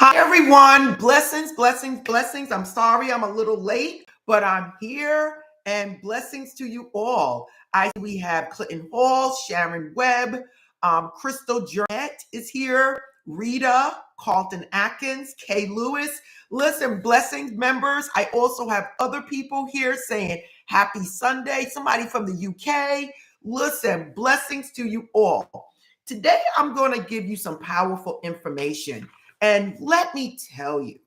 Hi, everyone. Blessings, blessings, blessings. I'm sorry I'm a little late, but I'm here and blessings to you all. We have Clinton Hall, Sharon Webb, Crystal Jurnett is here, Rita, Carlton Atkins, Kay Lewis. Listen, blessings, members. I also have other people here saying happy Sunday, somebody from the UK. Listen, blessings to you all. Today, I'm going to give you some powerful information. And let me tell you,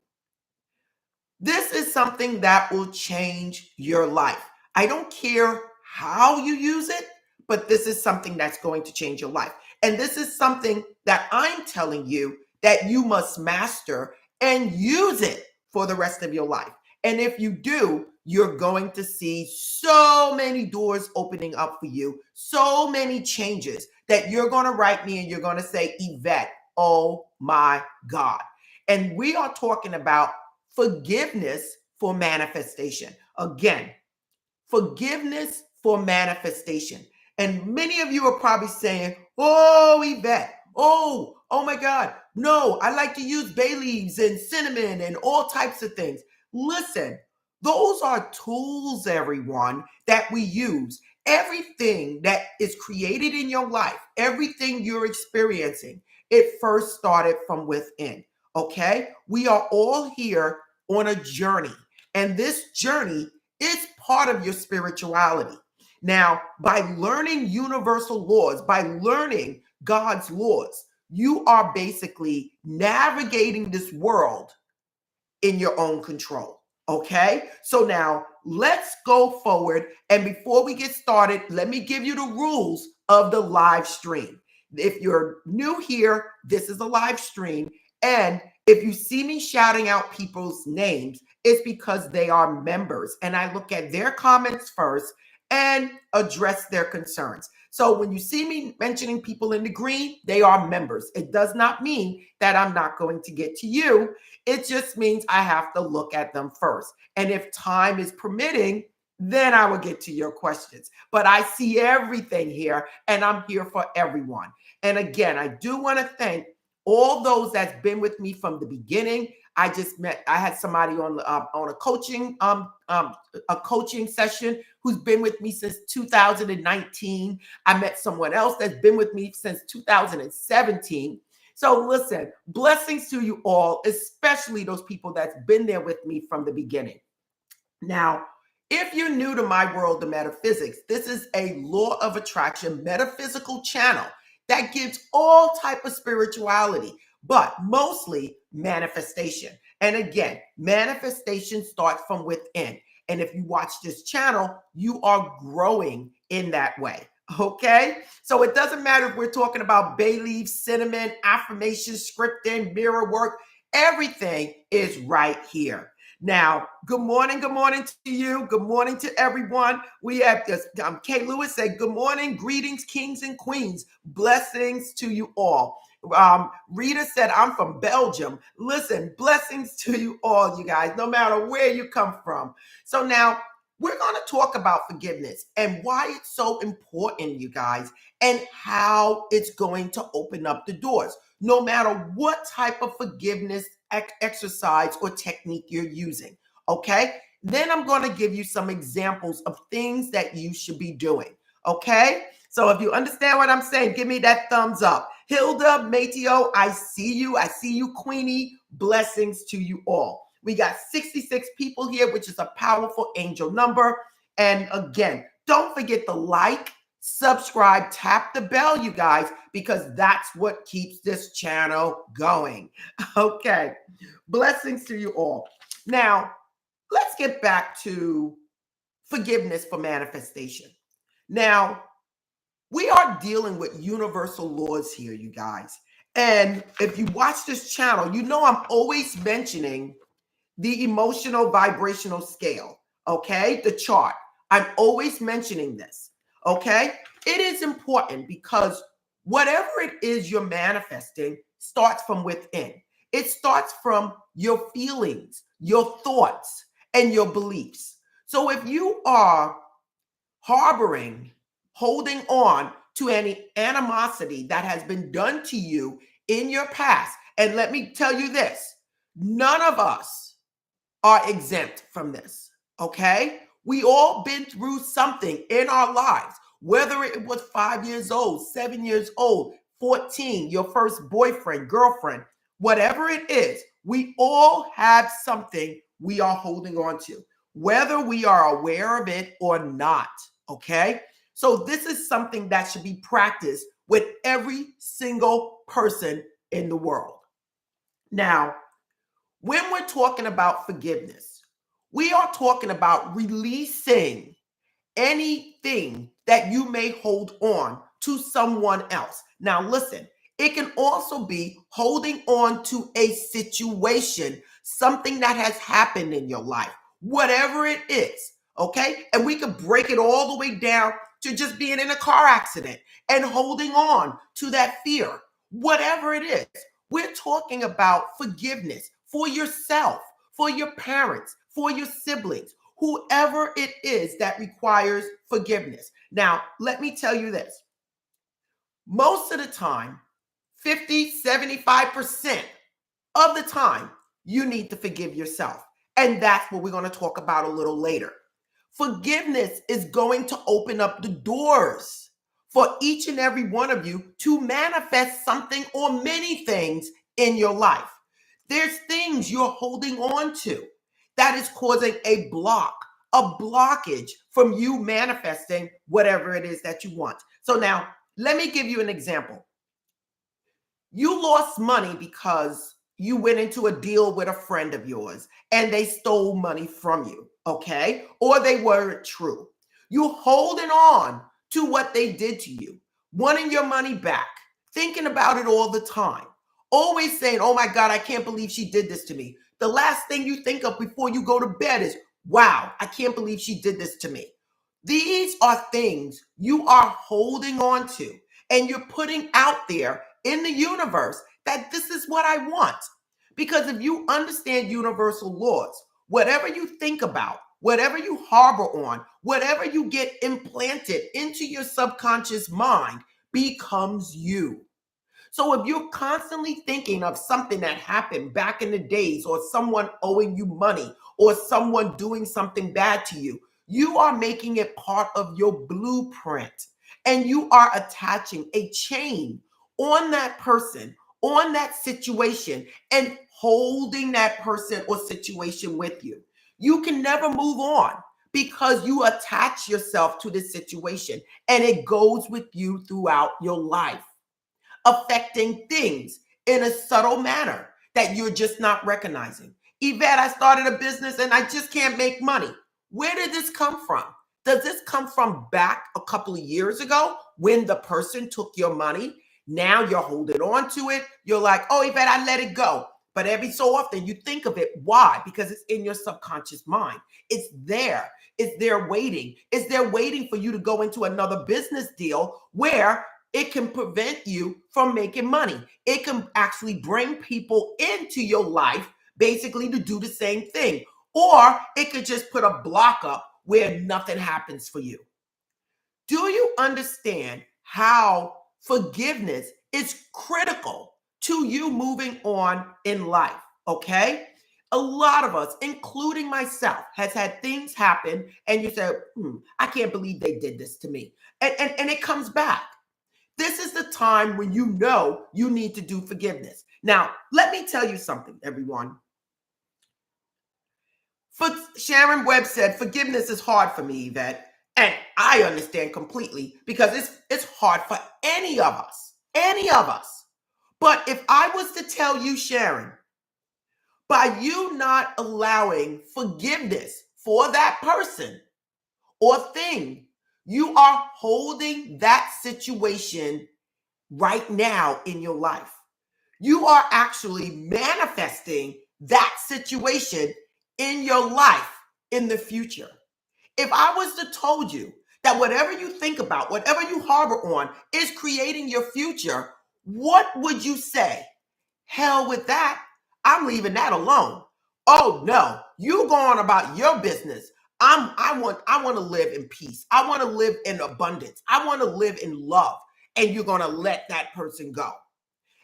this is something that will change your life. I don't care how you use it, but this is something that's going to change your life. And this is something that I'm telling you that you must master and use it for the rest of your life. And if you do, you're going to see so many doors opening up for you, so many changes that you're going to write me and you're going to say, Yvette, oh my God. And we are talking about forgiveness for manifestation. Again, forgiveness for manifestation. And many of you are probably saying, oh, Yvette, oh my God. No, I like to use bay leaves and cinnamon and all types of things. Listen, those are tools, everyone, that we use. Everything that is created in your life, everything you're experiencing, it first started from within. Okay? We are all here on a journey, and this journey is part of your spirituality. Now, by learning universal laws, by learning God's laws, you are basically navigating this world in your own control. Okay? So now let's go forward. And before we get started, let me give you the rules of the live stream. If you're new here, this is a live stream. And if you see me shouting out people's names, it's because they are members. And I look at their comments first and address their concerns. So when you see me mentioning people in the green, they are members. It does not mean that I'm not going to get to you. It just means I have to look at them first. And if time is permitting, then I will get to your questions. But I see everything here, and I'm here for everyone. And again, I do want to thank all those that's been with me from the beginning. I had somebody on a coaching session who's been with me since 2019. I met someone else that's been with me since 2017. So listen, blessings to you all, especially those people that's been there with me from the beginning. Now, if you're new to my world of metaphysics, this is a law of attraction metaphysical channel that gives all type of spirituality, but mostly manifestation. And again, manifestation starts from within. And if you watch this channel, you are growing in that way. Okay? So it doesn't matter if we're talking about bay leaves, cinnamon, affirmations, scripting, mirror work, everything is right here. Now, good morning to you. Good morning to everyone. We have this. Kay Lewis said, good morning, greetings, kings and queens. Blessings to you all. Rita said, I'm from Belgium. Listen, blessings to you all, you guys, no matter where you come from. So now we're going to talk about forgiveness and why it's so important, you guys, and how it's going to open up the doors, no matter what type of forgiveness exercise or technique you're using. Okay? Then I'm going to give you some examples of things that you should be doing. Okay? So if you understand what I'm saying, give me that thumbs up. Hilda, Mateo, I see you. I see you, Queenie. Blessings to you all. We got 66 people here, which is a powerful angel number. And again, don't forget to like, subscribe, tap the bell, you guys, because that's what keeps this channel going. Okay. Blessings to you all. Now, let's get back to forgiveness for manifestation. Now, we are dealing with universal laws here, you guys. And if you watch this channel, you know I'm always mentioning the emotional vibrational scale, okay? The chart. I'm always mentioning this, okay? It is important because whatever it is you're manifesting starts from within. It starts from your feelings, your thoughts, and your beliefs. So if you are harboring, holding on to any animosity that has been done to you in your past, and let me tell you this, None of us are exempt from this, okay? We all been through something in our lives, whether it was 5 years old, 7 years old, 14, your first boyfriend, girlfriend, whatever it is, we all have something we are holding on to, whether we are aware of it or not, okay? So this is something that should be practiced with every single person in the world. Now, when we're talking about forgiveness, we are talking about releasing anything that you may hold on to someone else. Now, listen, it can also be holding on to a situation, something that has happened in your life, whatever it is, okay? And we could break it all the way down to just being in a car accident and holding on to that fear, whatever it is. We're talking about forgiveness for yourself, for your parents, for your siblings, whoever it is that requires forgiveness. Now, let me tell you this. Most of the time, 50, 75% of the time, you need to forgive yourself. And that's what we're going to talk about a little later. Forgiveness is going to open up the doors for each and every one of you to manifest something or many things in your life. There's things you're holding on to that is causing a blockage from you manifesting whatever it is that you want. So now, let me give you an example. You lost money because you went into a deal with a friend of yours and they stole money from you, okay? Or they weren't true. You holding on to what they did to you, wanting your money back, thinking about it all the time, always saying, oh my God, I can't believe she did this to me. The last thing you think of before you go to bed is, wow, I can't believe she did this to me. These are things you are holding on to and you're putting out there in the universe that this is what I want. Because if you understand universal laws, whatever you think about, whatever you harbor on, whatever you get implanted into your subconscious mind becomes you. So if you're constantly thinking of something that happened back in the days, or someone owing you money, or someone doing something bad to you, you are making it part of your blueprint. And you are attaching a chain on that person, on that situation, and holding that person or situation with you. You can never move on because you attach yourself to this situation and it goes with you throughout your life, affecting things in a subtle manner that you're just not recognizing. Yvette, I started a business and I just can't make money. Where did this come from? Does this come from back a couple of years ago when the person took your money? Now you're holding on to it. You're like, oh, Yvette, I let it go. But every so often you think of it. Why? Because it's in your subconscious mind. It's there. It's there waiting. It's there waiting for you to go into another business deal where it can prevent you from making money. It can actually bring people into your life basically to do the same thing. Or it could just put a block up where nothing happens for you. Do you understand how forgiveness is critical to you moving on in life? Okay. A lot of us, including myself, has had things happen and you say, I can't believe they did this to me. And it comes back. This is the time when you know you need to do forgiveness. Now, let me tell you something, everyone. Sharon Webb said, forgiveness is hard for me, Yvette. And I understand completely because it's hard for any of us. Any of us. But if I was to tell you, Sharon, by you not allowing forgiveness for that person or thing, you are holding that situation right now in your life. You are actually manifesting that situation in your life in the future. If I was to told you that whatever you think about, whatever you harbor on is creating your future, what would you say? Hell with that. I'm leaving that alone. Oh no, you go on about your business. I want to live in peace. I want to live in abundance. I want to live in love. And you're going to let that person go.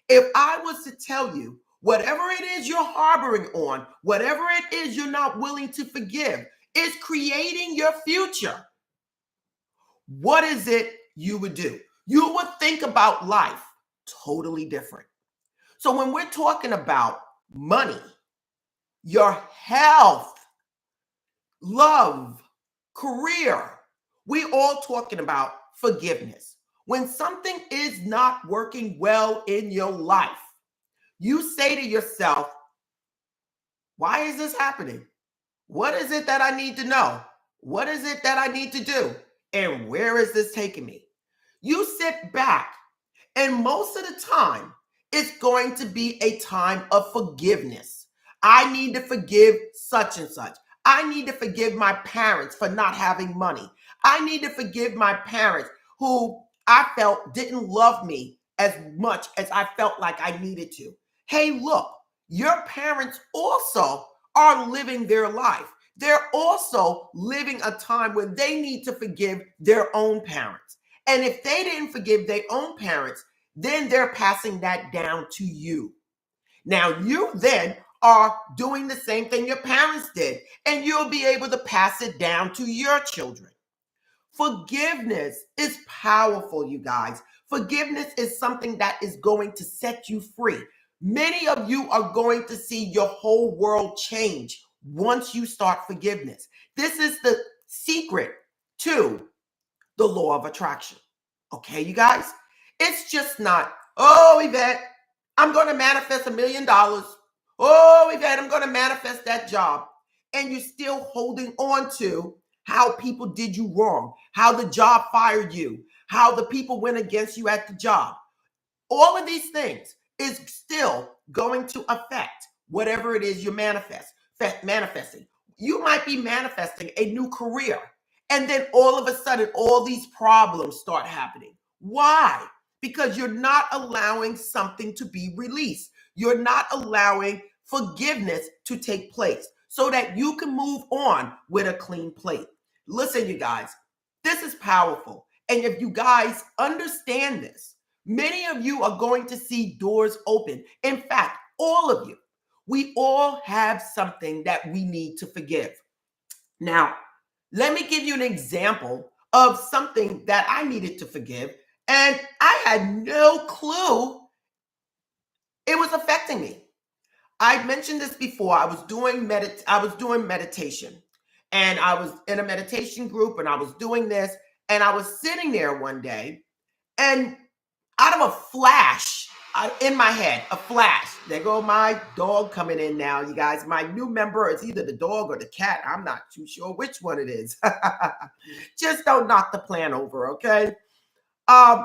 If I was to tell you Whatever it is you're harboring on, whatever it is you're not willing to forgive, is creating your future. What is it you would do? You would think about life totally different. So when we're talking about money, your health, love, career, we all talking about forgiveness. When something is not working well in your life, you say to yourself, why is this happening? What is it that I need to know? What is it that I need to do? And where is this taking me? You sit back, and most of the time, it's going to be a time of forgiveness. I need to forgive such and such. I need to forgive my parents for not having money. I need to forgive my parents who I felt didn't love me as much as I felt like I needed to. Hey, look, your parents also are living their life. They're also living a time when they need to forgive their own parents. And if they didn't forgive their own parents, then they're passing that down to you. Now, you then are doing the same thing your parents did, and you'll be able to pass it down to your children. Forgiveness is powerful, you guys. Forgiveness is something that is going to set you free. Many of you are going to see your whole world change once you start forgiveness. This is the secret to the law of attraction. Okay, you guys? It's just not, oh, Yvette, I'm going to manifest $1 million. Oh, Yvette, I'm going to manifest that job. And you're still holding on to how people did you wrong, how the job fired you, how the people went against you at the job. All of these things is still going to affect whatever it is you're manifesting. You might be manifesting a new career, and then all of a sudden, all these problems start happening. Why? Because you're not allowing something to be released. You're not allowing forgiveness to take place so that you can move on with a clean plate. Listen, you guys, this is powerful. And if you guys understand this, many of you are going to see doors open. In fact, all of you, we all have something that we need to forgive. Now, let me give you an example of something that I needed to forgive, and I had no clue it was affecting me. I mentioned this before. I was doing meditation, and I was in a meditation group, and I was doing this, and I was sitting there one day, and out of a flash, in my head, a flash. There go my dog coming in now, you guys. My new member is either the dog or the cat. I'm not too sure which one it is. Just don't knock the plan over, okay? I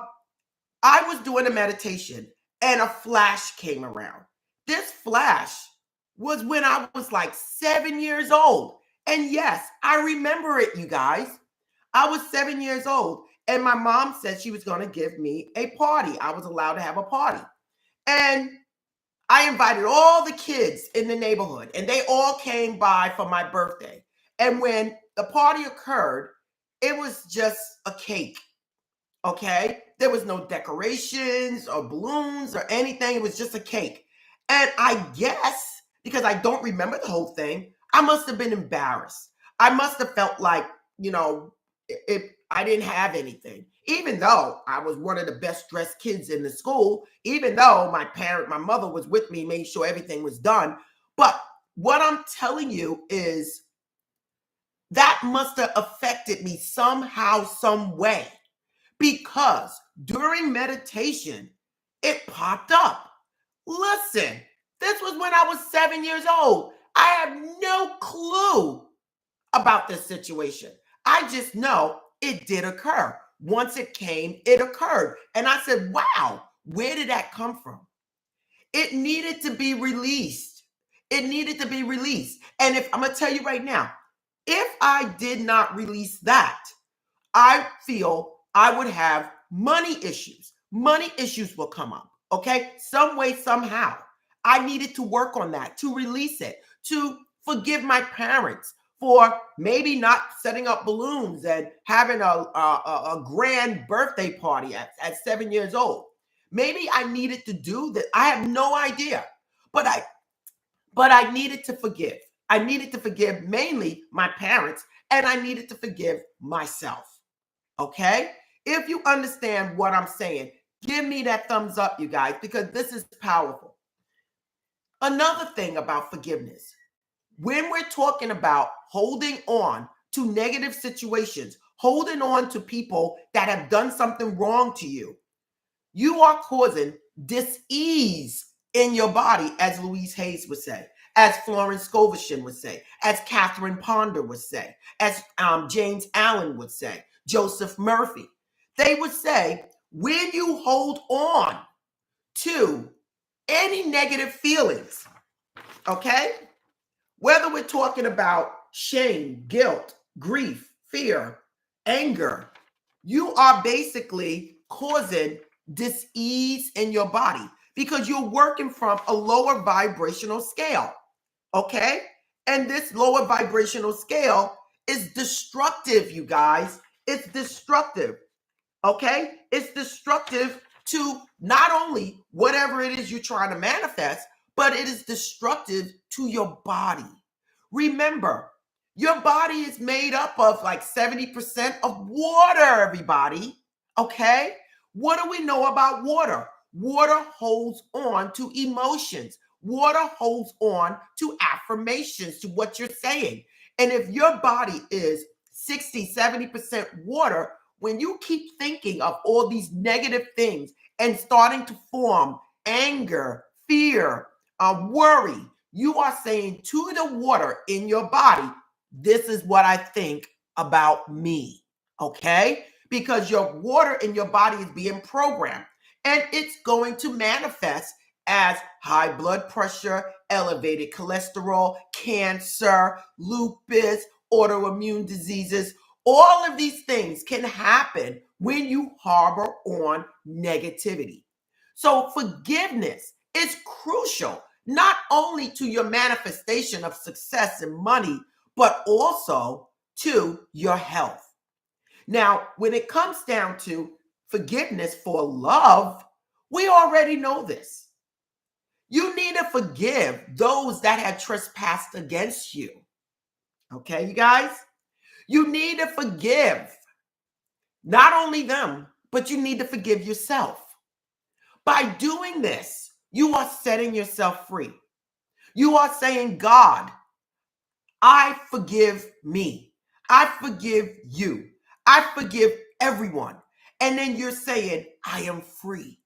was doing a meditation, and a flash came around. This flash was when I was like 7 years old. And yes, I remember it, you guys. I was 7 years old, and my mom said she was going to give me a party. I was allowed to have a party. And I invited all the kids in the neighborhood, and they all came by for my birthday. And when the party occurred, it was just a cake. Okay? There was no decorations or balloons or anything. It was just a cake. And I guess because I don't remember the whole thing, I must have been embarrassed. I must have felt like, if I didn't have anything, even though I was one of the best dressed kids in the school, even though my mother was with me, made sure everything was done. But what I'm telling you is that must have affected me somehow, some way, because during meditation, it popped up. Listen, this was when I was 7 years old. I have no clue about this situation. I just know it did occur. Once it came, it occurred. And I said, wow, where did that come from? It needed to be released. It needed to be released. And if I'm going to tell you right now, if I did not release that, I feel I would have money issues. Money issues will come up, okay? Some way, somehow. I needed to work on that, to release it, to forgive my parents for maybe not setting up balloons and having a grand birthday party at 7 years old. Maybe I needed to do that. I have no idea. but I needed to forgive. I needed to forgive mainly my parents, and I needed to forgive myself. Okay? If you understand what I'm saying, give me that thumbs up, you guys, because this is powerful. Another thing about forgiveness, when we're talking about holding on to negative situations, holding on to people that have done something wrong to you, you are causing dis-ease in your body, as Louise Hayes would say, as Florence Scovian would say, as Catherine Ponder would say, as James Allen would say, Joseph Murphy. They would say, when you hold on to any negative feelings, okay, whether we're talking about shame, guilt, grief, fear, anger, you are basically causing dis-ease in your body because you're working from a lower vibrational scale, okay? And this lower vibrational scale is destructive, you guys. It's destructive, okay? It's destructive to not only whatever it is you're trying to manifest, but it is destructive to your body. Remember, your body is made up of like 70% of water, everybody. Okay? What do we know about water? Water holds on to emotions. Water holds on to affirmations, to what you're saying. And if your body is 60, 70% water, when you keep thinking of all these negative things and starting to form anger, fear, worry, you are saying to the water in your body, this is what I think about me, okay? Because your water in your body is being programmed, and it's going to manifest as high blood pressure, elevated cholesterol, cancer, lupus, autoimmune diseases. All of these things can happen when you harbor on negativity. So forgiveness is crucial, not only to your manifestation of success and money, but also to your health. Now, when it comes down to forgiveness for love, we already know this. You need to forgive those that have trespassed against you. Okay, you guys? You need to forgive not only them, but you need to forgive yourself. By doing this, you are setting yourself free. You are saying, God, I forgive me. I forgive you. I forgive everyone. And then you're saying, I am free.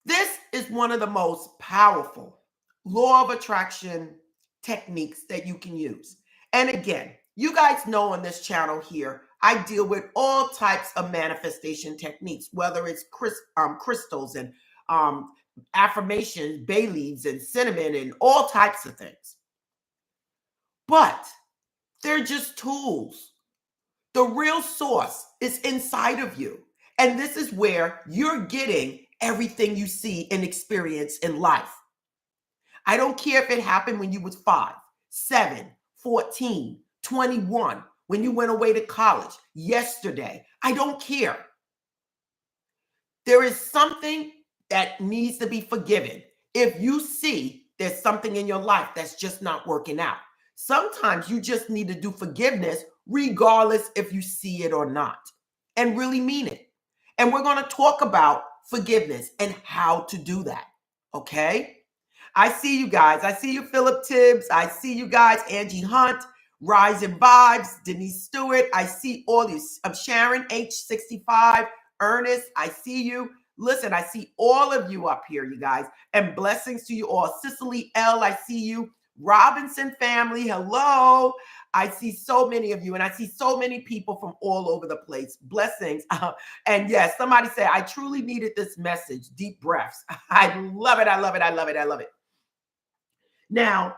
This is one of the most powerful law of attraction techniques that you can use. And again, you guys know on this channel here, I deal with all types of manifestation techniques, whether it's crystals and affirmations, bay leaves and cinnamon and all types of things. But they're just tools. The real source is inside of you. And this is where you're getting everything you see and experience in life. I don't care if it happened when you was 5, 7, 14, 21, when you went away to college, yesterday. I don't care. There is something that needs to be forgiven. If you see there's something in your life that's just not working out, sometimes you just need to do forgiveness regardless if you see it or not, and really mean it. And we're going to talk about forgiveness and how to do that. Okay? I see you guys. I see you, Philip Tibbs. I see you guys, Angie Hunt, Rising Vibes, Denise Stewart. I see all you. Sharon H65, Ernest. I see you. Listen, I see all of you up here, you guys. And blessings to you all. Cicely L, I see you. Robinson family, hello. I see so many of you, and I see so many people from all over the place. Blessings. And yes, somebody said, I truly needed this message. Deep breaths. I love it. I love it. I love it. I love it. Now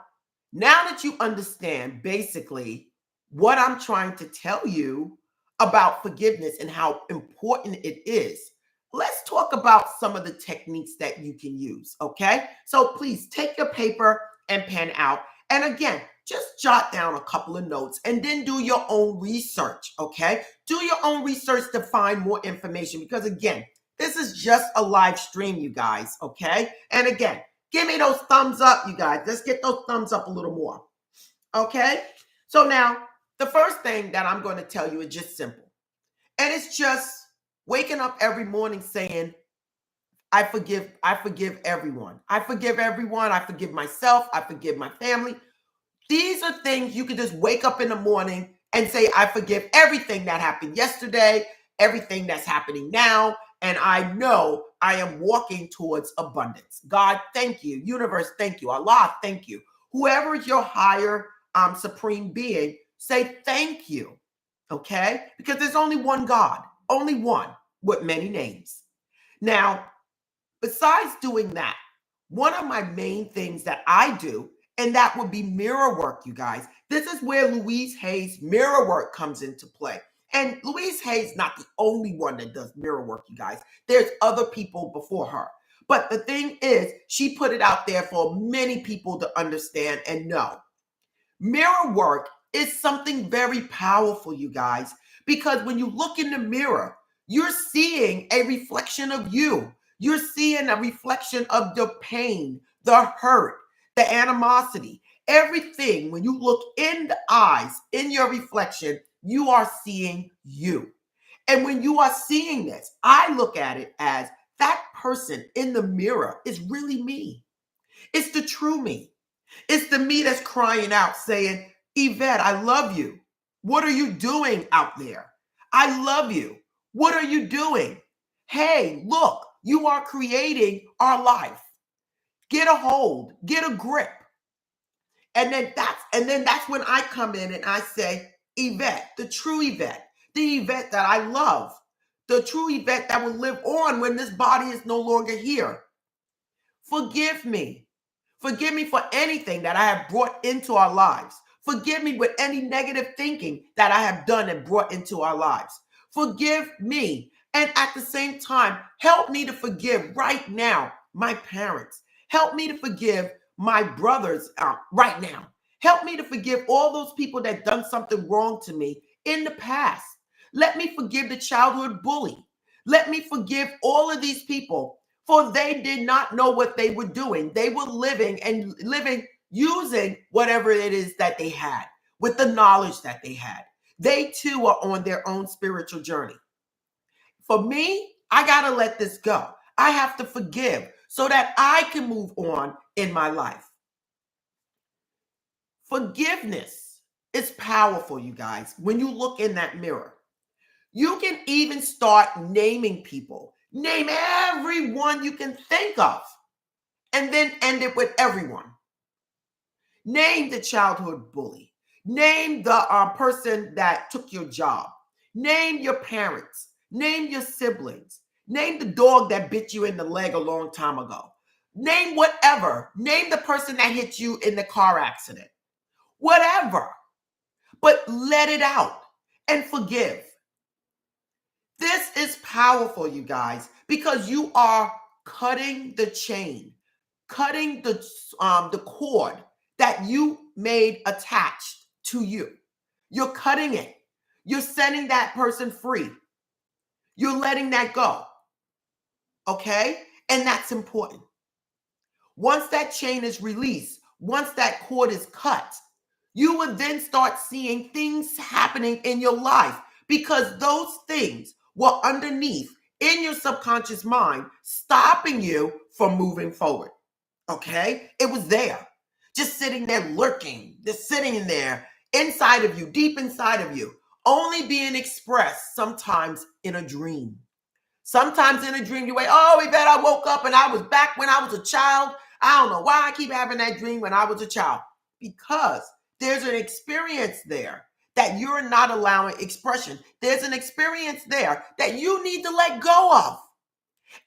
that you understand basically what I'm trying to tell you about forgiveness and how important it is, let's talk about some of the techniques that you can use, okay? So please take your paper and pen out. And again, just jot down a couple of notes and then do your own research, okay? Do your own research to find more information because again, This is just a live stream, you guys, okay? And again, give me those thumbs up, you guys. Let's get those thumbs up a little more, okay? So now, the first thing that I'm going to tell you is just simple. And it's just waking up every morning saying, I forgive everyone. I forgive everyone. I forgive myself. I forgive my family. These are things you can just wake up in the morning and say, I forgive everything that happened yesterday, everything that's happening now, and I know I am walking towards abundance. God, thank you. Universe, thank you. Allah, thank you. Whoever is your higher supreme being, say thank you, okay? Because there's only one God, only one with many names. Now, besides doing that, one of my main things that I do, and that would be mirror work, you guys. This is where Louise Hay's mirror work comes into play. And Louise Hay's not the only one that does mirror work, you guys. There's other people before her. But the thing is, she put it out there for many people to understand and know. Mirror work is something very powerful, you guys, because when you look in the mirror, you're seeing a reflection of you. You're seeing a reflection of the pain, the hurt, the animosity, everything. When you look in the eyes, in your reflection, you are seeing you. And when you are seeing this, I look at it as that person in the mirror is really me. It's the true me. It's the me that's crying out saying, Yvette, I love you. What are you doing out there? I love you. What are you doing? Hey, look, you are creating our life. Get a hold, get a grip. And then that's when I come in and I say, Yvette, the true Yvette, the Yvette that I love, the true Yvette that will live on when this body is no longer here. Forgive me. Forgive me for anything that I have brought into our lives. Forgive me with any negative thinking that I have done and brought into our lives. Forgive me. And at the same time, help me to forgive right now my parents. Help me to forgive my brothers right now. Help me to forgive all those people that done something wrong to me in the past. Let me forgive the childhood bully. Let me forgive all of these people, for they did not know what they were doing. They were living using whatever it is that they had with the knowledge that they had. They too are on their own spiritual journey. For me, I got to let this go. I have to forgive so that I can move on in my life. Forgiveness is powerful, you guys, when you look in that mirror. You can even start naming people. Name everyone you can think of, and then end it with everyone. Name the childhood bully. Name the person that took your job. Name your parents. Name your siblings. Name the dog that bit you in the leg a long time ago. Name whatever. Name the person that hit you in the car accident. Whatever. But let it out and forgive. This is powerful, you guys, because you are cutting the chain, cutting the cord that you made attached to you. You're cutting it. You're setting that person free. You're letting that go. Okay? And that's important. Once that chain is released, once that cord is cut, you will then start seeing things happening in your life because those things were underneath in your subconscious mind, stopping you from moving forward. Okay? It was there, just sitting there lurking, just sitting in there inside of you, deep inside of you, only being expressed sometimes in a dream. Sometimes in a dream, you wait, oh, we bet I woke up and I was back when I was a child. I don't know why I keep having that dream when I was a child. Because there's an experience there that you're not allowing expression. There's an experience there that you need to let go of.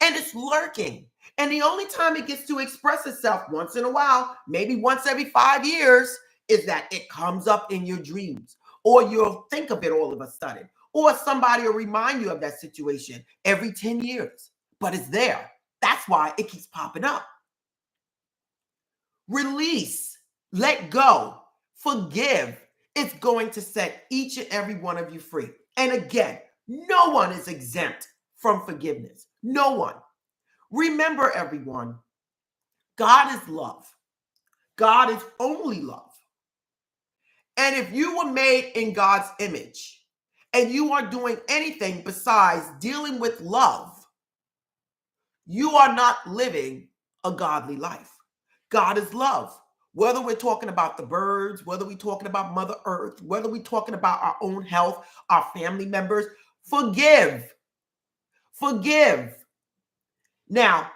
And it's lurking. And the only time it gets to express itself once in a while, maybe once every 5 years, is that it comes up in your dreams. Or you'll think of it all of a sudden. Or somebody will remind you of that situation every 10 years. But it's there. That's why it keeps popping up. Release. Let go. Forgive. It's going to set each and every one of you free. And again, no one is exempt from forgiveness. No one. Remember, everyone, God is love. God is only love. And if you were made in God's image and you are doing anything besides dealing with love, you are not living a godly life. God is love. Whether we're talking about the birds, whether we're talking about Mother Earth, whether we're talking about our own health, our family members, forgive. Forgive. Now,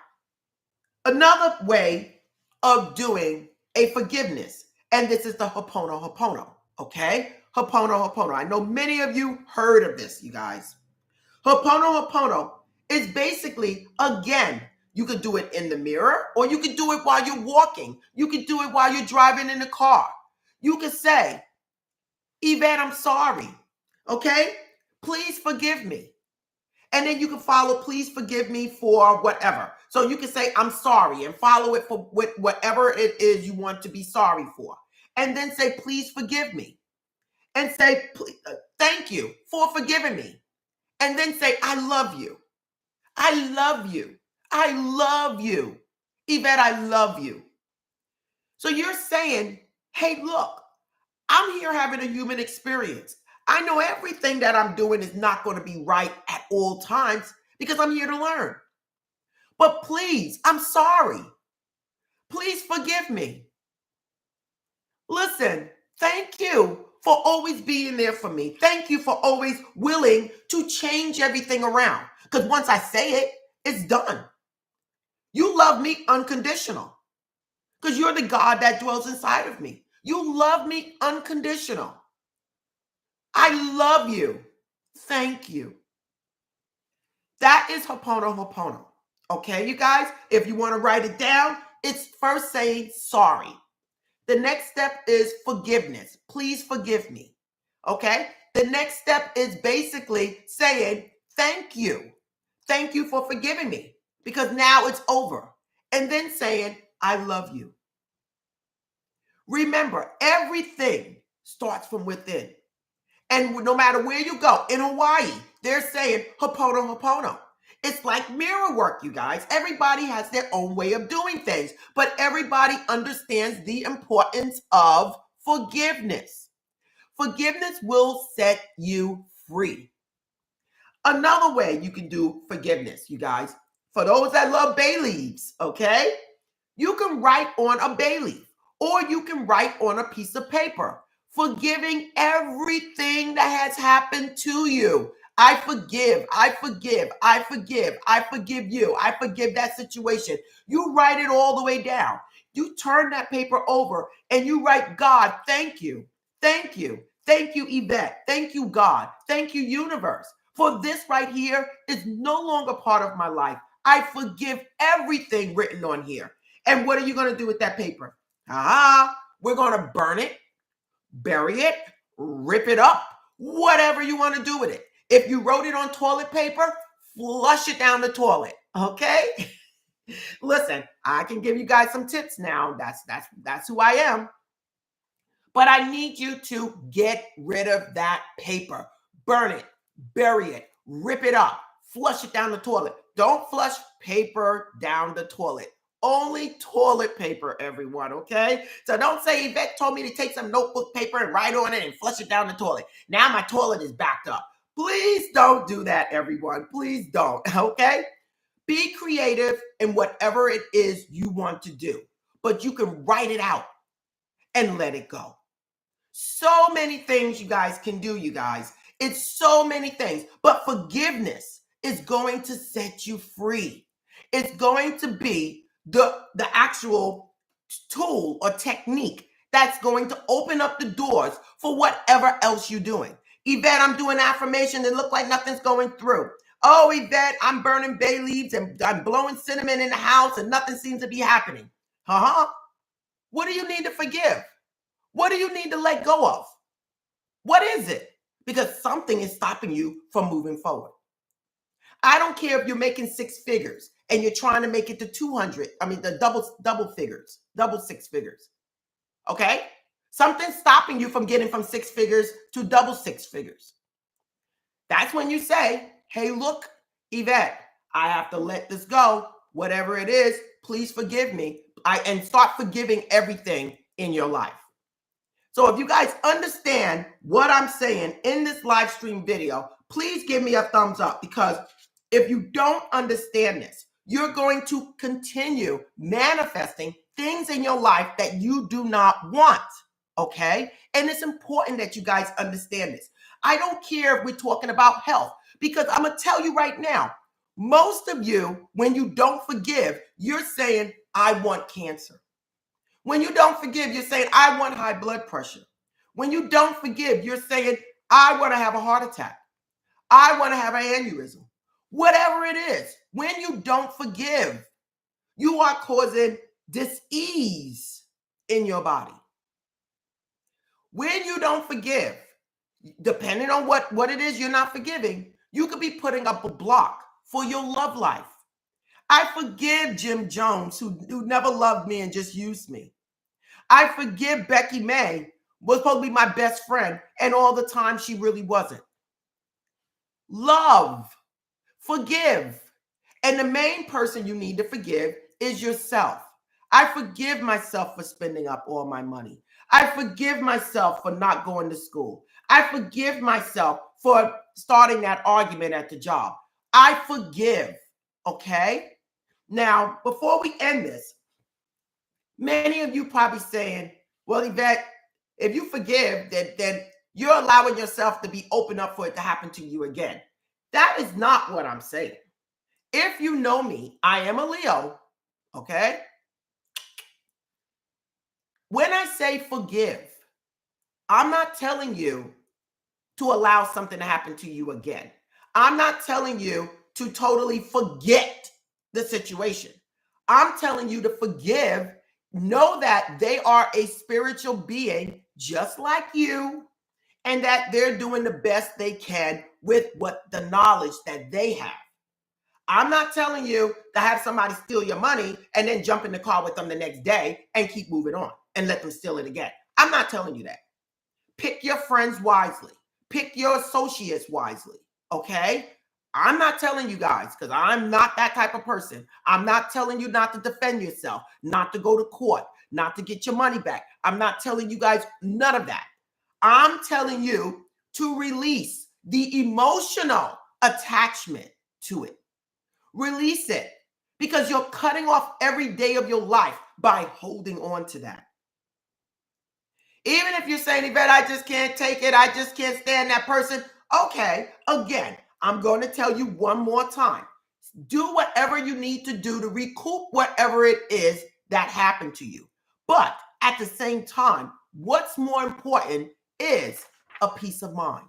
another way of doing a forgiveness, and this is the Ho'oponopono, okay? Ho'oponopono. I know many of you heard of this, you guys. Ho'oponopono is basically, again, you could do it in the mirror or you could do it while you're walking. You could do it while you're driving in the car. You could say, Yvette, I'm sorry, okay? Please forgive me. And then you can follow, please forgive me for whatever. So you can say, I'm sorry, and follow it for whatever it is you want to be sorry for. And then say, please forgive me. And say, thank you for forgiving me. And then say, I love you. I love you. I love you. Yvette, I love you. So you're saying, hey, look, I'm here having a human experience. I know everything that I'm doing is not going to be right at all times because I'm here to learn. But please, I'm sorry. Please forgive me. Listen, thank you for always being there for me. Thank you for always willing to change everything around. Because once I say it, it's done. You love me unconditional because you're the God that dwells inside of me. You love me unconditional. I love you. Thank you. That is Ho'oponopono. Okay, you guys? If you want to write it down, it's first saying sorry. The next step is forgiveness. Please forgive me. Okay? The next step is basically saying thank you. Thank you for forgiving me because now it's over. And then saying, I love you. Remember, everything starts from within. And no matter where you go, in Hawaii, they're saying Ho'oponopono. It's like mirror work, you guys. Everybody has their own way of doing things, but everybody understands the importance of forgiveness. Forgiveness will set you free. Another way you can do forgiveness, you guys, for those that love bay leaves, okay? You can write on a bay leaf or you can write on a piece of paper, forgiving everything that has happened to you. I forgive, I forgive, I forgive, I forgive you, I forgive that situation. You write it all the way down. You turn that paper over and you write, God, thank you, thank you, thank you, Yvette, thank you, God, thank you, universe. For this right here is no longer part of my life. I forgive everything written on here. And what are you going to do with that paper? We're going to burn it, bury it, rip it up, whatever you want to do with it. If you wrote it on toilet paper, flush it down the toilet. Okay? Listen, I can give you guys some tips now. That's who I am. But I need you to get rid of that paper. Burn it, bury it, rip it up, flush it down the toilet. Don't flush paper down the toilet. Only toilet paper, everyone, okay? So don't say Yvette told me to take some notebook paper and write on it and flush it down the toilet. Now my toilet is backed up. Please don't do that, everyone. Please don't, okay? Be creative in whatever it is you want to do, but you can write it out and let it go. So many things you guys can do, you guys. It's so many things, but forgiveness is going to set you free. It's going to be the actual tool or technique that's going to open up the doors for whatever else you're doing. Yvette, I'm doing affirmation and look like nothing's going through. Oh, Yvette, I'm burning bay leaves and I'm blowing cinnamon in the house and nothing seems to be happening. What do you need to forgive? What do you need to let go of? What is it? Because something is stopping you from moving forward. I don't care if you're making six figures and you're trying to make it to 200. I mean, the double figures, double six figures. Okay? Something's stopping you from getting from six figures to double six figures. That's when you say, hey, look, Yvette, I have to let this go. Whatever it is, please forgive me. And start forgiving everything in your life. So if you guys understand what I'm saying in this live stream video, please give me a thumbs up, because if you don't understand this, you're going to continue manifesting things in your life that you do not want, okay? And it's important that you guys understand this. I don't care if we're talking about health, because I'm going to tell you right now, most of you, when you don't forgive, you're saying, I want cancer. When you don't forgive, you're saying, I want high blood pressure. When you don't forgive, you're saying, I want to have a heart attack. I want to have an aneurysm. Whatever it is, when you don't forgive, you are causing dis-ease in your body. When you don't forgive, depending on what it is you're not forgiving, you could be putting up a block for your love life. I forgive Jim Jones, who never loved me and just used me. I forgive Becky May, was supposed to be my best friend, and all the time she really wasn't. Love, forgive. And the main person you need to forgive is yourself. I forgive myself for spending up all my money. I forgive myself for not going to school. I forgive myself for starting that argument at the job. I forgive, okay? Now, before we end this, many of you probably saying, well, Yvette, if you forgive, then you're allowing yourself to be open up for it to happen to you again. That is not what I'm saying. If you know me, I am a Leo, okay? When I say forgive, I'm not telling you to allow something to happen to you again. I'm not telling you to totally forget the situation. I'm telling you to forgive. Know that they are a spiritual being just like you, and that they're doing the best they can with what the knowledge that they have. I'm not telling you to have somebody steal your money and then jump in the car with them the next day and keep moving on and let them steal it again. I'm not telling you that. Pick your friends wisely. Pick your associates wisely, okay? I'm not telling you guys, because I'm not that type of person. I'm not telling you not to defend yourself, not to go to court, not to get your money back. I'm not telling you guys none of that. I'm telling you to release the emotional attachment to it. Release it, because you're cutting off every day of your life by holding on to that. Even if you're saying, Yvette, I just can't take it, I just can't stand that person. Okay, again, I'm going to tell you one more time. Do whatever you need to do to recoup whatever it is that happened to you. But at the same time, what's more important is a peace of mind.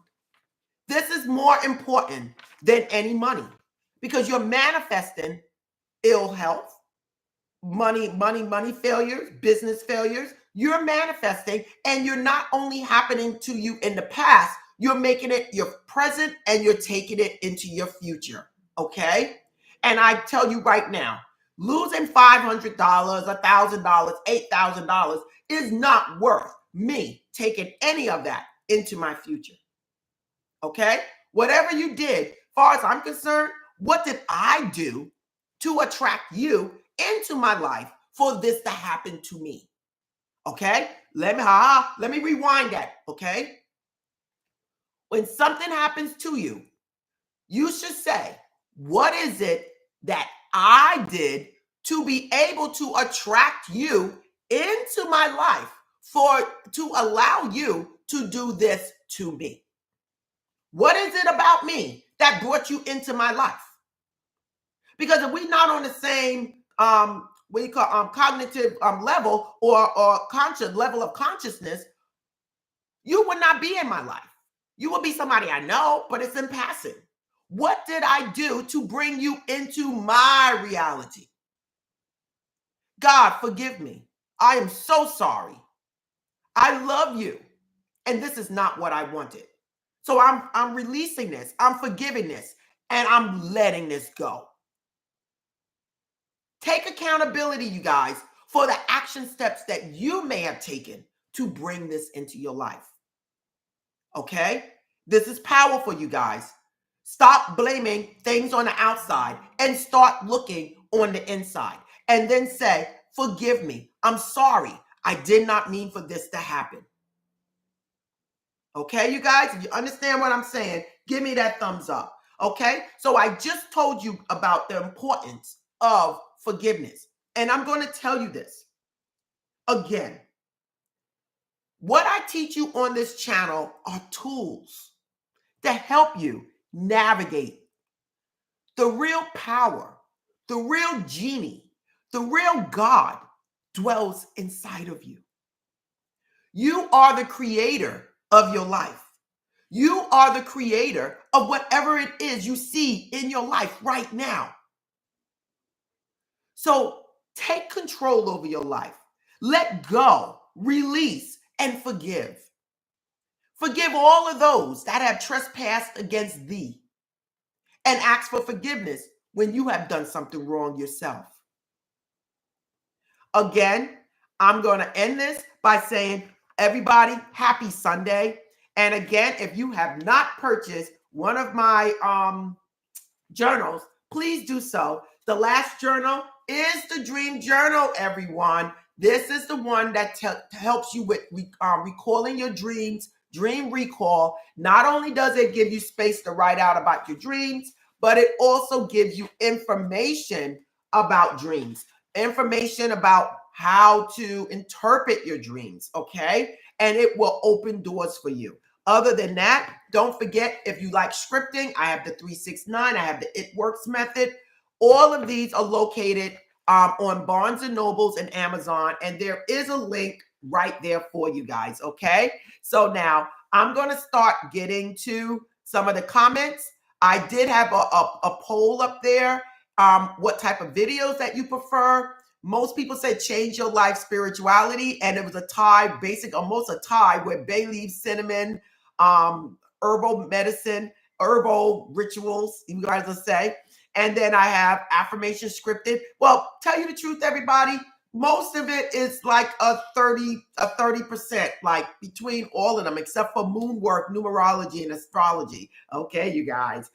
This is more important than any money, because you're manifesting ill health, money failures, business failures. You're manifesting, and you're not only happening to you in the past, you're making it your present, and you're taking it into your future, okay? And I tell you right now, losing $500, $1,000, $8,000 is not worth me taking any of that into my future, okay? Whatever you did, as far as I'm concerned, what did I do to attract you into my life for this to happen to me? Okay, let me rewind that. Okay, when something happens to you, you should say, what is it that I did to be able to attract you into my life to allow you to do this to me? What is it about me that brought you into my life? Because if we're not on the same what you call cognitive level or conscious level of consciousness, you would not be in my life. You would be somebody I know, but it's in passing. What did I do to bring you into my reality? God, forgive me. I am so sorry. I love you, and this is not what I wanted. So I'm releasing this. I'm forgiving this, and I'm letting this go. Take accountability, you guys, for the action steps that you may have taken to bring this into your life. Okay? This is powerful, you guys. Stop blaming things on the outside and start looking on the inside. And then say, forgive me. I'm sorry. I did not mean for this to happen. Okay, you guys, if you understand what I'm saying, give me that thumbs up. Okay, so I just told you about the importance of forgiveness. And I'm going to tell you this again. What I teach you on this channel are tools to help you navigate the real power, the real genie, the real God dwells inside of you. You are the creator of your life. You are the creator of whatever it is you see in your life right now. So take control over your life. Let go, release, and forgive. Forgive all of those that have trespassed against thee, and ask for forgiveness when you have done something wrong yourself. Again, I'm going to end this by saying, everybody, happy Sunday. And again, if you have not purchased one of my journals, please do so. The last journal is the Dream Journal, everyone. This is the one that helps you with recalling your dreams, dream recall. Not only does it give you space to write out about your dreams, but it also gives you information about dreams, information about how to interpret your dreams, okay? And it will open doors for you. Other than that, don't forget, if you like scripting, I have the 369, I have the It Works method. All of these are located on Barnes & Nobles and Amazon, and there is a link right there for you guys, okay? So now I'm going to start getting to some of the comments. I did have a poll up there, what type of videos that you prefer. Most people said change your life spirituality, and it was a tie, almost a tie with bay leaf, cinnamon, herbal medicine, herbal rituals, you guys will say. And then I have affirmation scripted. Well, tell you the truth, everybody, most of it is like a 30%, like between all of them, except for moon work, numerology, and astrology. Okay, you guys.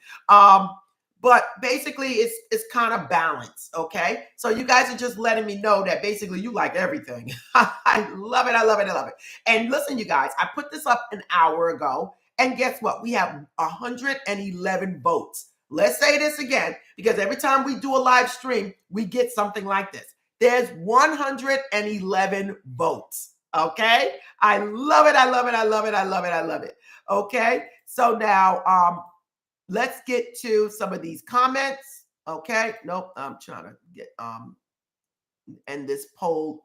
But basically, it's kind of balanced, okay? So you guys are just letting me know that basically you like everything. I love it, I love it, I love it. And listen, you guys, I put this up an hour ago, and guess what? We have 111 votes. Let's say this again, because every time we do a live stream, we get something like this. There's 111 votes, okay? I love it, I love it, I love it, I love it, I love it, okay? So now, let's get to some of these comments. Okay. Nope. I'm trying to get end this poll.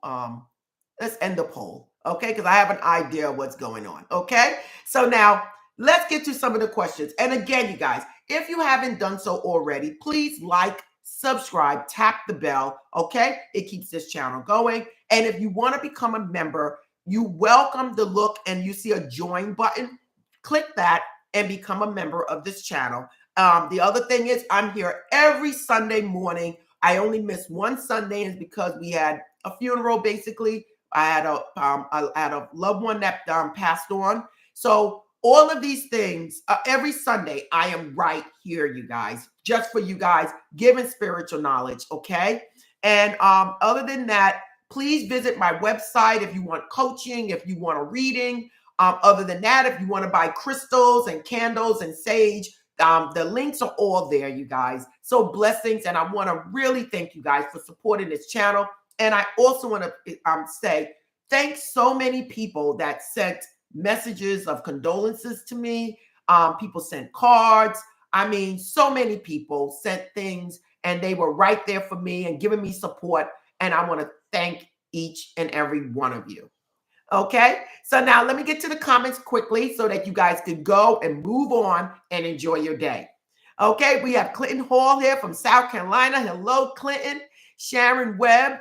Let's end the poll. Okay, because I have an idea of what's going on. Okay. So now let's get to some of the questions. And again, you guys, if you haven't done so already, please like, subscribe, tap the bell. Okay. It keeps this channel going. And if you want to become a member, you welcome to look and you see a join button. Click that and become a member of this channel. The other thing is I'm here every Sunday morning. I only miss one Sunday, and it's because we had a funeral, basically. I had a loved one that passed on. So all of these things, every Sunday, I am right here, you guys, just for you guys, giving spiritual knowledge, okay? And other than that, please visit my website if you want coaching, if you want a reading. Other than that, if you want to buy crystals and candles and sage, the links are all there, you guys. So blessings. And I want to really thank you guys for supporting this channel. And I also want to say thanks so many people that sent messages of condolences to me. People sent cards. I mean, so many people sent things, and they were right there for me and giving me support. And I want to thank each and every one of you. Okay, so now let me get to the comments quickly so that you guys can go and move on and enjoy your day. Okay, we have Clinton Hall here from South Carolina. Hello, Clinton. Sharon Webb,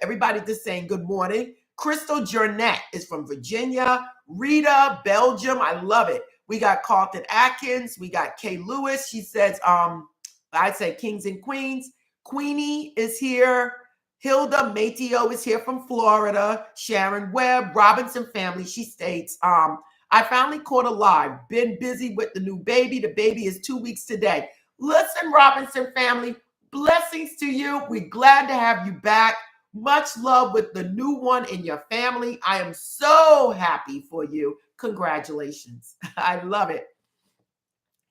everybody just saying good morning. Crystal Jurnette is from Virginia. Rita, Belgium, I love it. We got Carlton Atkins. We got Kay Lewis. She says, I'd say kings and queens. Queenie is here. Hilda Mateo is here from Florida. Sharon Webb, Robinson family. She states, I finally caught a live. Been busy with the new baby. The baby is 2 weeks today. Listen, Robinson family, blessings to you. We're glad to have you back. Much love with the new one in your family. I am so happy for you. Congratulations. I love it.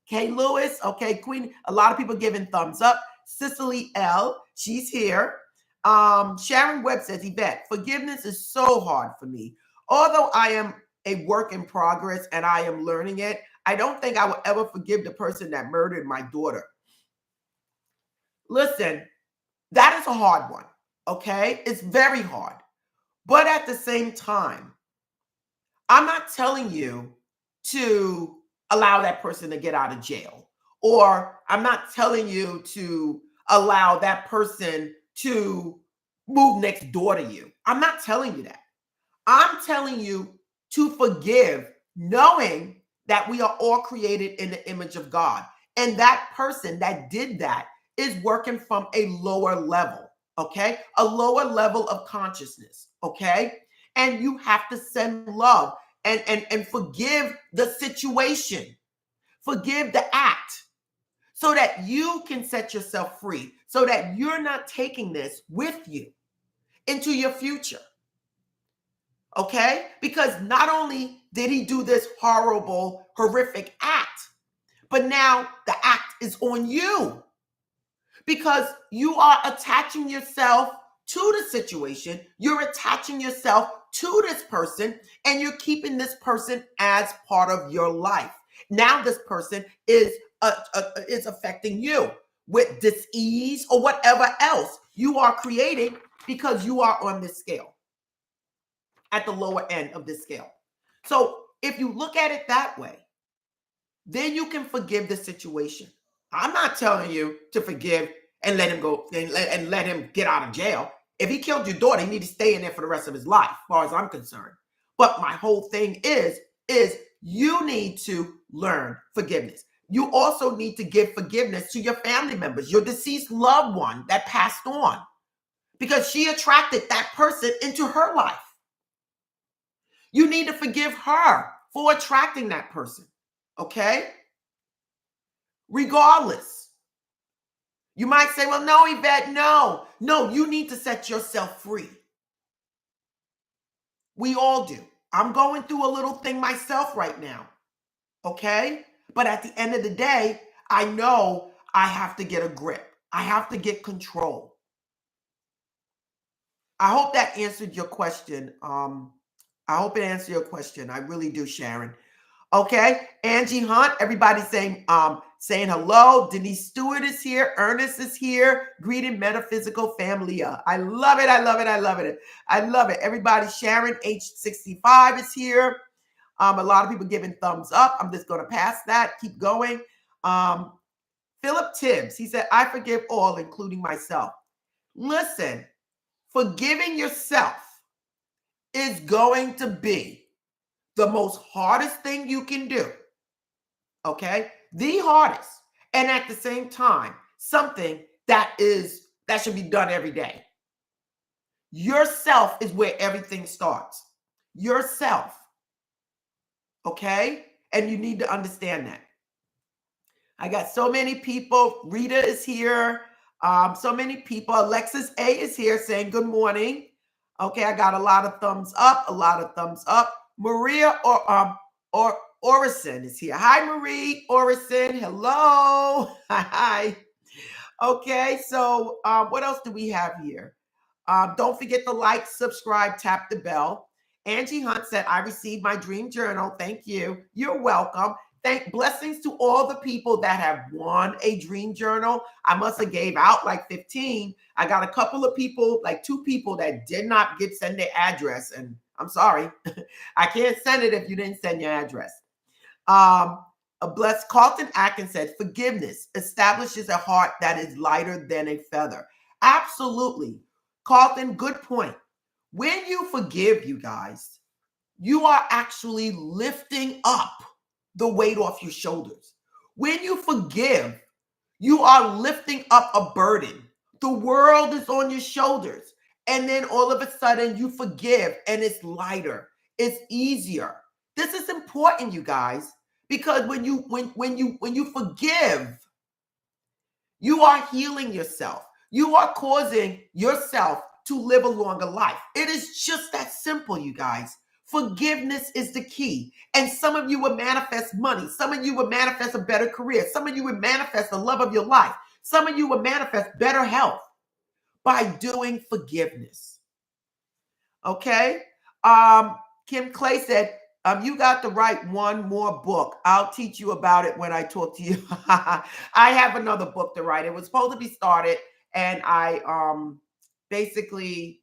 Kay Lewis, okay, Queen. A lot of people giving thumbs up. Cicely L, she's here. Sharon Webb says, Yvette, forgiveness is so hard for me. Although I am a work in progress and I am learning it, I don't think I will ever forgive the person that murdered my daughter. Listen, that is a hard one, okay? It's very hard. But at the same time, I'm not telling you to allow that person to get out of jail, or I'm not telling you to allow that person to move next door to you. I'm not telling you that. I'm telling you to forgive, knowing that we are all created in the image of God. And that person that did that is working from a lower level, okay? A lower level of consciousness, okay? And you have to send love and forgive the situation, forgive the act, so that you can set yourself free, so that you're not taking this with you into your future. Okay? Because not only did he do this horrible, horrific act, but now the act is on you, because you are attaching yourself to the situation. You're attaching yourself to this person, and you're keeping this person as part of your life. Now this person is affecting you with dis-ease or whatever else you are creating, because you are on this scale, at the lower end of this scale. So if you look at it that way, then you can forgive the situation. I'm not telling you to forgive and let him go and let him get out of jail. If he killed your daughter, he needs to stay in there for the rest of his life, as far as I'm concerned. But my whole thing is you need to learn forgiveness. You also need to give forgiveness to your family members, your deceased loved one that passed on, because she attracted that person into her life. You need to forgive her for attracting that person, okay? Regardless. You might say, well, no, Yvette, no. No, you need to set yourself free. We all do. I'm going through a little thing myself right now, okay? But at the end of the day, I know I have to get a grip. I have to get control. I hope that answered your question. I hope it answered your question. I really do, Sharon. Okay, Angie Hunt, everybody saying hello. Denise Stewart is here. Ernest is here. Greeting Metaphysical family. I love it. I love it. I love it. I love it. Everybody, Sharon H65 is here. A lot of people giving thumbs up. I'm just going to pass that. Keep going. Philip Tibbs, he said, I forgive all, including myself. Listen, forgiving yourself is going to be the most hardest thing you can do. Okay? The hardest. And at the same time, something that should be done every day. Yourself is where everything starts. Yourself. Okay? And you need to understand that. I got so many people. Rita is here. So many people. Alexis A is here saying good morning. Okay, I got a lot of thumbs up. A lot of thumbs up. Maria or Orison is here. Hi, Marie Orison. Hello. Hi. Okay, so what else do we have here? Don't forget to like, subscribe, tap the bell. Angie Hunt said, I received my dream journal. Thank you. You're welcome. Blessings to all the people that have won a dream journal. I must have gave out like 15. I got a couple of people, like 2 people that did not send their address. And I'm sorry. I can't send it if you didn't send your address. A blessed Carlton Atkins said, forgiveness establishes a heart that is lighter than a feather. Absolutely. Carlton, good point. When you forgive, you guys, you are actually lifting up the weight off your shoulders. When you forgive, you are lifting up a burden. The world is on your shoulders. And then all of a sudden you forgive and it's lighter. It's easier. This is important, you guys, because when you forgive, you are healing yourself. You are causing yourself to live a longer life. It is just that simple, you guys. Forgiveness is the key. And some of you will manifest money. Some of you will manifest a better career. Some of you will manifest the love of your life. Some of you will manifest better health by doing forgiveness. Okay? Kim Clay said, you got to write one more book. I'll teach you about it when I talk to you. I have another book to write. It was supposed to be started, and I basically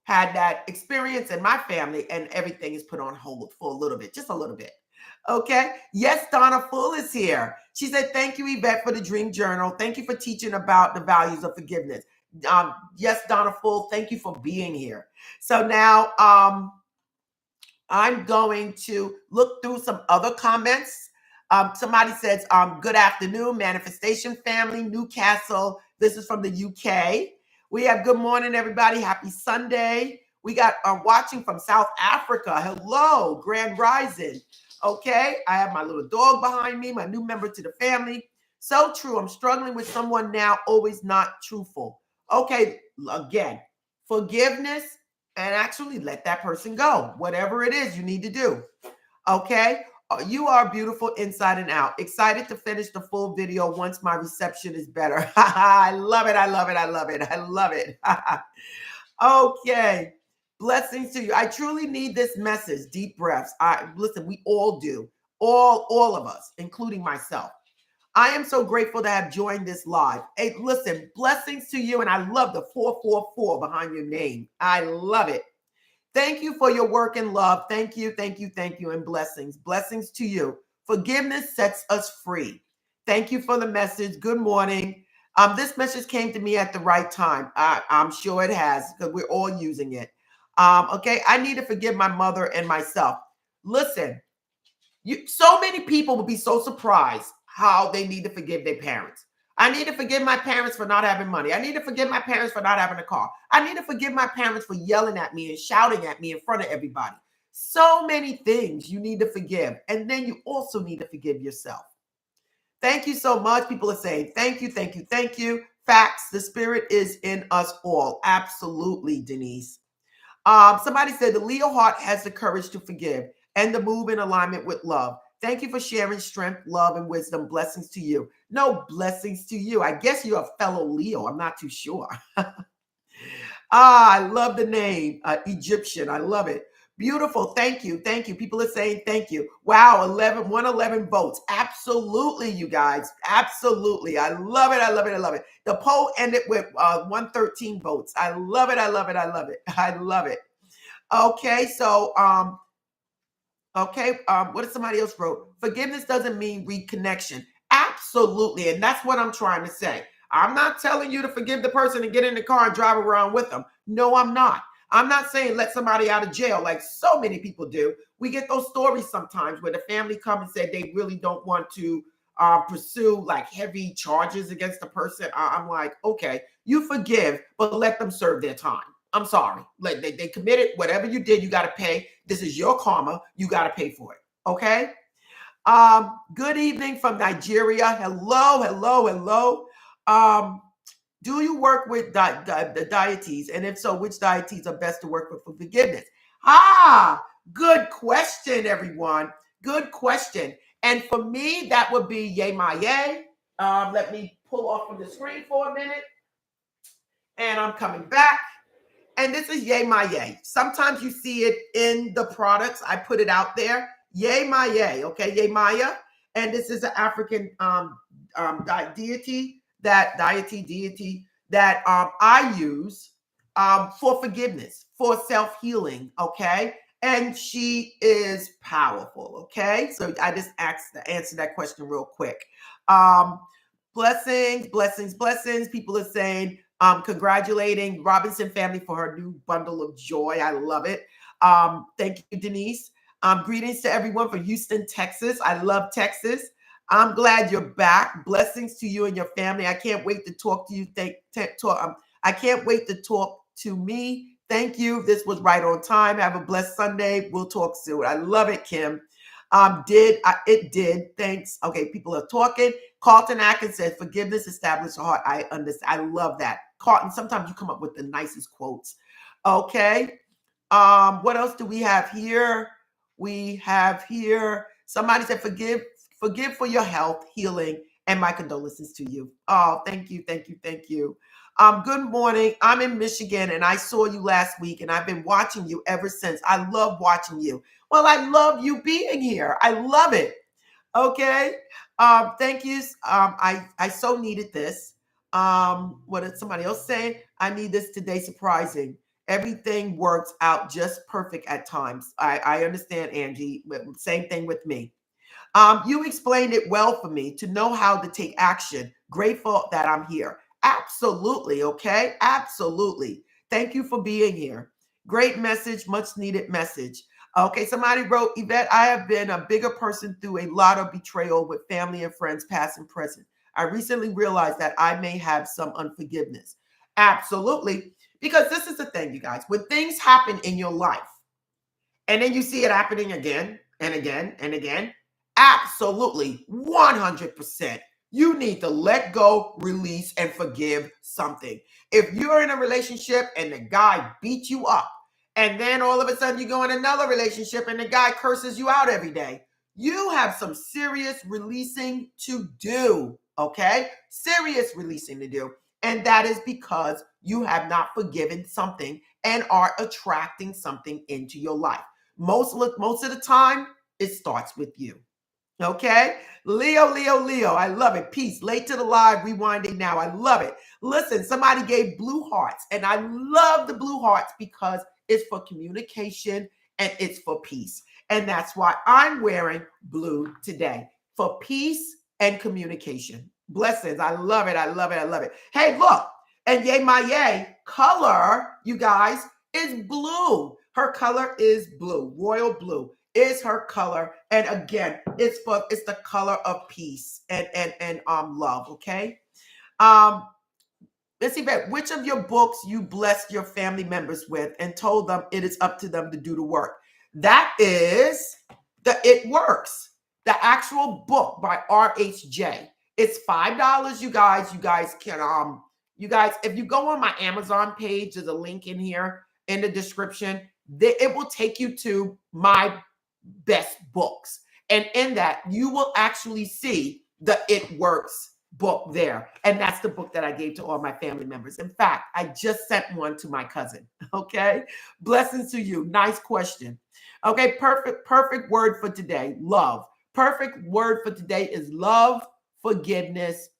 had that experience in my family, and everything is put on hold for a little bit, just a little bit. Okay. Yes, Donna Full is here. She said, thank you, Yvette, for the Dream Journal. Thank you for teaching about the values of forgiveness. Yes, Donna Full, thank you for being here. So now I'm going to look through some other comments. Somebody says, good afternoon, Manifestation Family, Newcastle. This is from the UK. We have good morning, everybody. Happy Sunday. We got watching from South Africa. Hello, Grand Rising. Okay, I have my little dog behind me, my new member to the family. So true. I'm struggling with someone now, always not truthful. Okay, again, forgiveness, and actually let that person go. Whatever it is you need to do. Okay, you are beautiful inside and out. Excited to finish the full video once my reception is better. I love it. I love it. I love it. I love it. Okay. Blessings to you. I truly need this message. Deep breaths. Listen, we all do. All of us, including myself. I am so grateful to have joined this live. Hey, listen, blessings to you. And I love the 444 behind your name. I love it. Thank you for your work and love. Thank you, thank you, thank you, and blessings. Blessings to you. Forgiveness sets us free. Thank you for the message. Good morning. This message came to me at the right time. I'm sure it has, because we're all using it. Okay, I need to forgive my mother and myself. Listen, so many people will be so surprised how they need to forgive their parents. I need to forgive my parents for not having money. I need to forgive my parents for not having a car. I need to forgive my parents for yelling at me and shouting at me in front of everybody. So many things you need to forgive. And then you also need to forgive yourself. Thank you so much. People are saying thank you, thank you, thank you. Facts. The spirit is in us all. Absolutely, Denise. Somebody said the Leo heart has the courage to forgive and to move in alignment with love. Thank you for sharing strength, love, and wisdom. Blessings to you. No, blessings to you. I guess you're a fellow Leo. I'm not too sure. I love the name, Egyptian. I love it. Beautiful. Thank you. Thank you. People are saying thank you. Wow, 111 votes. Absolutely, you guys. Absolutely. I love it. I love it. I love it. The poll ended with 113 votes. I love it. I love it. I love it. I love it. Okay, so what did somebody else wrote? Forgiveness doesn't mean reconnection. Absolutely. And that's what I'm trying to say. I'm not telling you to forgive the person and get in the car and drive around with them. No, I'm not. I'm not saying let somebody out of jail like so many people do. We get those stories sometimes where the family come and say they really don't want to pursue like heavy charges against the person. I'm like, okay, you forgive, but let them serve their time. I'm sorry. Like they committed whatever you did, you got to pay. This is your karma. You got to pay for it. Okay. Good evening from Nigeria. Hello, hello, hello. Do you work with the deities? And if so, which deities are best to work with for forgiveness? Good question, everyone. Good question. And for me, that would be Ye Maye. Let me pull off from the screen for a minute. And I'm coming back. And this is Ye Maye. Sometimes you see it in the products. I put it out there. Ye Maye, okay, Ye Maya. And this is an African deity that I use for forgiveness, for self-healing, okay? And she is powerful, okay? So I just answer that question real quick. Blessings, blessings, blessings. People are saying, congratulating Robinson family for her new bundle of joy. I love it. Thank you, Denise. Greetings to everyone from Houston, Texas. I love Texas. I'm glad you're back. Blessings to you and your family. I can't wait to talk to you. I can't wait to talk to me. Thank you. This was right on time. Have a blessed Sunday. We'll talk soon. I love it, Kim. It did. Thanks. Okay, people are talking. Carlton Atkins said, forgiveness establishes a heart. I understand. I love that. Carlton, sometimes you come up with the nicest quotes. Okay. What else do we have here? We have here, somebody said, forgive for your health, healing, and my condolences to you. Oh, thank you, thank you, thank you. Good morning. I'm in Michigan and I saw you last week and I've been watching you ever since. I love watching you. Well, I love you being here. I love it. Okay. Thank you. I so needed this. What did somebody else say? I need this today. Surprising. Everything works out just perfect at times. I understand, Angie. Same thing with me. You explained it well for me to know how to take action. Grateful that I'm here. Absolutely. Okay. Absolutely. Thank you for being here. Great message, much needed message. Okay. Somebody wrote, Yvette, I have been a bigger person through a lot of betrayal with family and friends, past and present. I recently realized that I may have some unforgiveness. Absolutely. Because this is the thing, you guys, when things happen in your life, and then you see it happening again and again and again. Absolutely, 100%. You need to let go, release, and forgive something. If you're in a relationship and the guy beat you up, and then all of a sudden you go in another relationship and the guy curses you out every day, you have some serious releasing to do, okay? Serious releasing to do. And that is because you have not forgiven something and are attracting something into your life. Most of the time, it starts with you. Okay? Leo, Leo, Leo. I love it. Peace. Late to the live, rewinding now. I love it. Listen, somebody gave blue hearts, and I love the blue hearts because it's for communication and it's for peace. And that's why I'm wearing blue today, for peace and communication. Blessings. I love it. I love it. I love it. Hey, look. And yay, my yay, color, you guys, is blue. Her color is blue. Royal blue is her color. And again, it's the color of peace and love. Okay. Um, let's see, which of your books you blessed your family members with and told them it is up to them to do the work. That is It Works, the actual book by RHJ. It's $5, you guys. You guys can if you go on my Amazon page, there's a link in here in the description. It will take you to my best books. And in that, you will actually see the It Works book there. And that's the book that I gave to all my family members. In fact, I just sent one to my cousin. Okay. Blessings to you. Nice question. Okay. Perfect word for today. Love. Perfect word for today is love, forgiveness,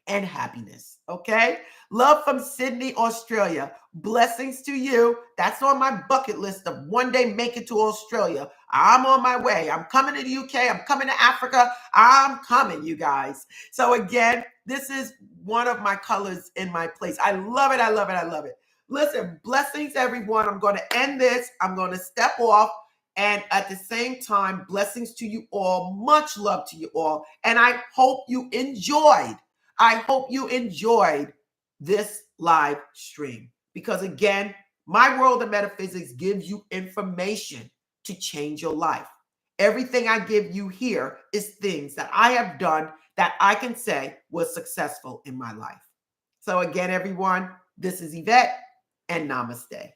and happiness. Okay. Love from Sydney, Australia. Blessings to you. That's on my bucket list of one day make it to Australia. I'm on my way. I'm coming to the UK. I'm coming to Africa. I'm coming, you guys. So again, this is one of my colors in my place. I love it. I love it. I love it. Listen, blessings, everyone. I'm going to end this. I'm going to step off. And at the same time, blessings to you all. Much love to you all. And I hope you enjoyed. I hope you enjoyed this live stream because, again, my world of metaphysics gives you information to change your life. Everything I give you here is things that I have done that I can say was successful in my life. So again, everyone, this is Yvette, and namaste.